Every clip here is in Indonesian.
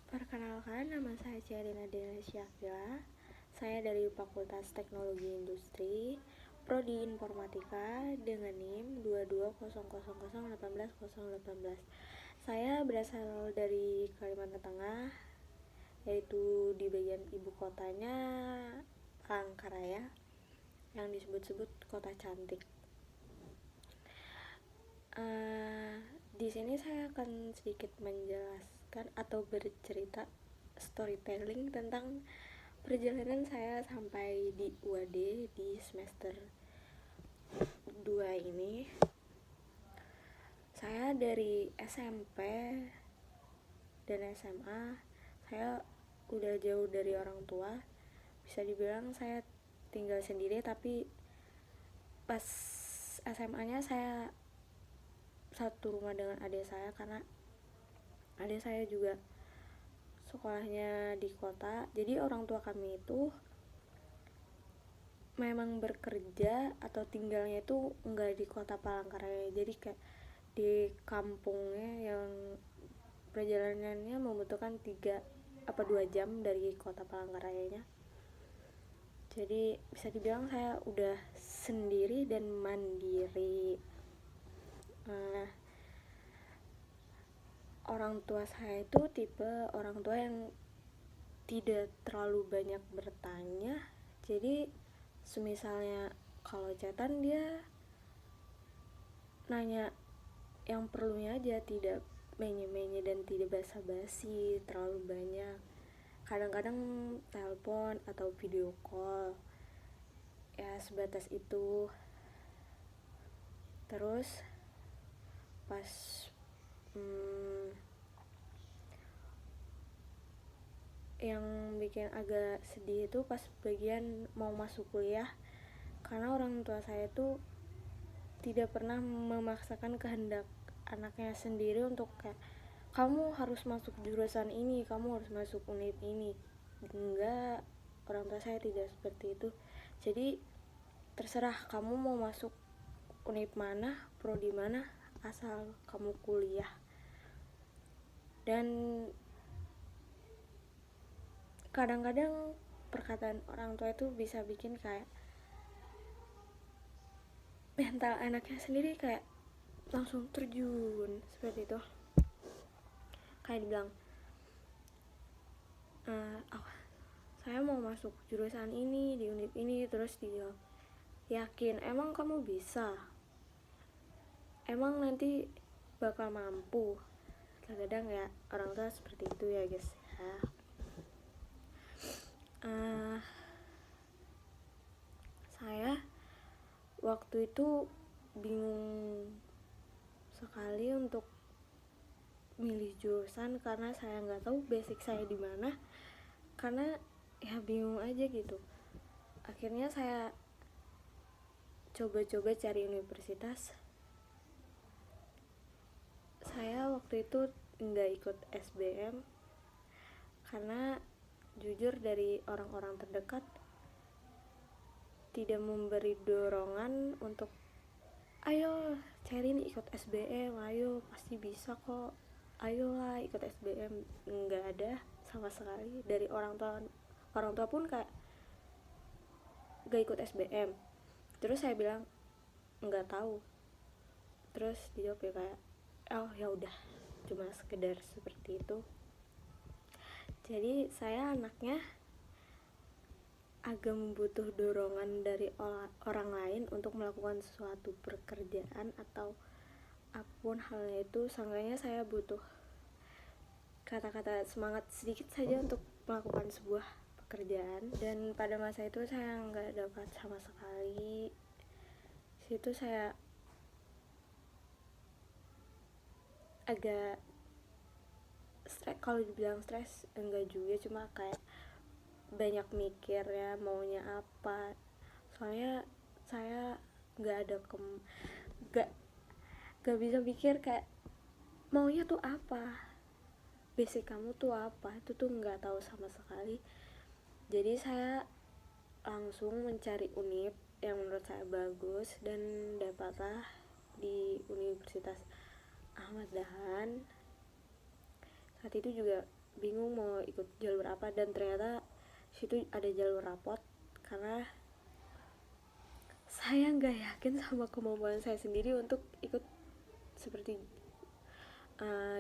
Perkenalkan, nama saya Ciarina Dela Syakila. Saya dari Fakultas Teknologi Industri, Prodi Informatika dengan NIM 2200018018. Saya berasal dari Kalimantan Tengah, yaitu di bagian ibu kotanya Palangkaraya, yang disebut-sebut kota cantik. Di sini saya akan sedikit menjelaskan atau bercerita storytelling tentang perjalanan saya sampai di UAD di semester 2 ini. Saya dari SMP dan SMA saya udah jauh dari orang tua. Bisa dibilang saya tinggal sendiri, tapi pas SMA-nya saya satu rumah dengan adik saya karena adik saya juga sekolahnya di kota. Jadi orang tua kami itu memang bekerja atau tinggalnya itu enggak di kota Palangkaraya, jadi kayak di kampungnya yang perjalanannya membutuhkan 2 jam dari kota Palangkarayanya. Jadi bisa dibilang saya udah sendiri dan mandiri. Orang tua saya itu tipe orang tua yang tidak terlalu banyak bertanya. Jadi semisalnya kalau chatan dia nanya yang perlunya aja, tidak menye-menye dan tidak basa-basi terlalu banyak. Kadang-kadang telepon atau video call, ya sebatas itu. Terus pas yang bikin agak sedih itu pas bagian mau masuk kuliah, karena orang tua saya tuh tidak pernah memaksakan kehendak anaknya sendiri untuk kayak kamu harus masuk jurusan ini, kamu harus masuk univ ini. Enggak, orang tua saya tidak seperti itu. Jadi terserah kamu mau masuk univ mana, prodi mana, asal kamu kuliah. Dan kadang-kadang perkataan orang tua itu bisa bikin kayak mental anaknya sendiri kayak langsung terjun seperti itu. Kayak dibilang, saya mau masuk jurusan ini di univ ini. Terus dia yakin, emang kamu bisa, emang nanti bakal mampu. Kadang-kadang ya orang tua seperti itu ya guys ya. Saya waktu itu bingung sekali untuk milih jurusan karena saya nggak tahu basic saya di mana, karena ya bingung aja gitu. Akhirnya saya coba-coba cari universitas. Saya waktu itu nggak ikut SBM karena jujur dari orang-orang terdekat tidak memberi dorongan untuk ayo cari nih ikut SBM, ayo pasti bisa kok, ayolah ikut SBM. Nggak ada sama sekali dari orang tua pun kayak nggak ikut SBM. Terus saya bilang nggak tahu. Terus dijawab ya kayak oh ya udah, cuma sekedar seperti itu. Jadi saya anaknya agak membutuh dorongan dari orang lain untuk melakukan suatu pekerjaan atau apapun halnya itu. Seenggaknya saya butuh kata-kata semangat sedikit saja untuk melakukan sebuah pekerjaan. Dan pada masa itu saya nggak dapat sama sekali. Situ saya agak stres. Kalau dibilang stres enggak juga, cuma kayak banyak mikir ya maunya apa. Soalnya saya nggak bisa pikir kayak maunya tuh apa, basic kamu tuh apa, itu tuh nggak tahu sama sekali. Jadi saya langsung mencari univ yang menurut saya bagus dan dapatlah di Universitas Ahmad Dahlan. Saat itu juga bingung mau ikut jalur apa, dan ternyata situ ada jalur rapot karena saya nggak yakin sama kemampuan saya sendiri untuk ikut seperti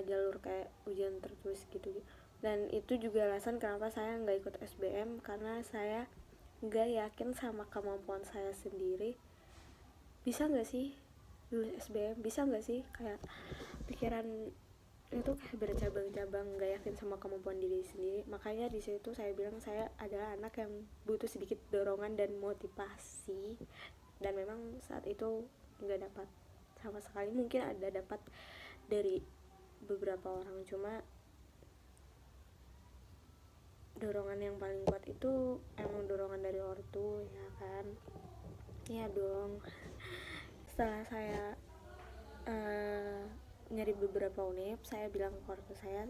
jalur kayak ujian tertulis gitu. Dan itu juga alasan kenapa saya nggak ikut SBM, karena saya nggak yakin sama kemampuan saya sendiri. Bisa nggak sih lulus SBM, bisa nggak sih, kayak pikiran itu kayak bercabang-cabang, nggak yakin sama kemampuan diri sendiri. Makanya di situ saya bilang saya adalah anak yang butuh sedikit dorongan dan motivasi, dan memang saat itu nggak dapat sama sekali. Mungkin ada dapat dari beberapa orang, cuma dorongan yang paling kuat itu emang dorongan dari ortu, ya kan. Iya dong. Setelah saya nyari beberapa univ, saya bilang ke ortu saya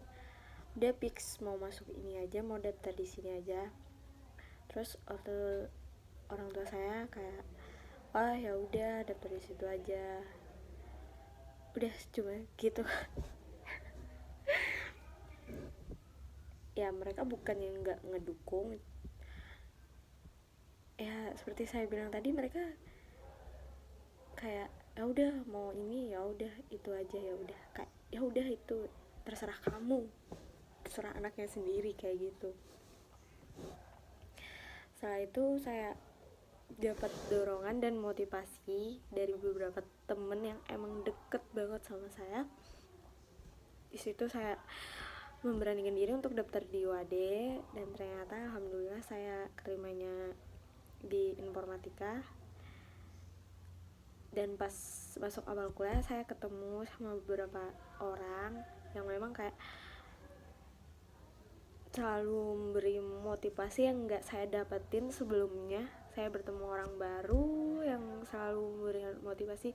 udah fix mau masuk ini aja, mau daftar di sini aja. Terus orang tua saya kayak, oh ya udah daftar di situ aja, udah cuma gitu. Ya mereka bukan yang nggak ngedukung, ya seperti saya bilang tadi, mereka kayak ya udah mau ini ya udah itu aja, ya udah kayak ya udah itu terserah kamu, terserah anaknya sendiri kayak gitu. Setelah itu saya dapat dorongan dan motivasi dari beberapa temen yang emang deket banget sama saya. Di situ saya memberanikan diri untuk daftar di UAD, dan ternyata alhamdulillah saya keterimanya di informatika. Dan pas masuk awal kuliah saya ketemu sama beberapa orang yang memang kayak selalu memberi motivasi yang nggak saya dapetin sebelumnya. Saya bertemu orang baru yang selalu memberi motivasi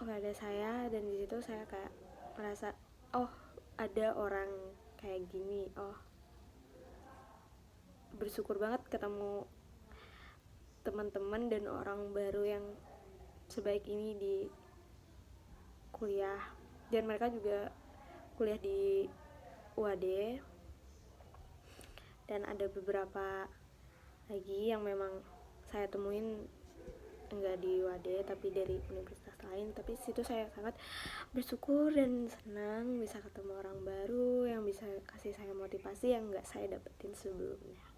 kepada saya, dan di situ saya kayak merasa oh ada orang kayak gini, oh bersyukur banget ketemu teman-teman dan orang baru yang sebaik ini di kuliah. Dan mereka juga kuliah di UAD, dan ada beberapa lagi yang memang saya temuin enggak di UAD tapi dari universitas lain. Tapi situ saya sangat bersyukur dan senang bisa ketemu orang baru yang bisa kasih saya motivasi yang enggak saya dapetin sebelumnya.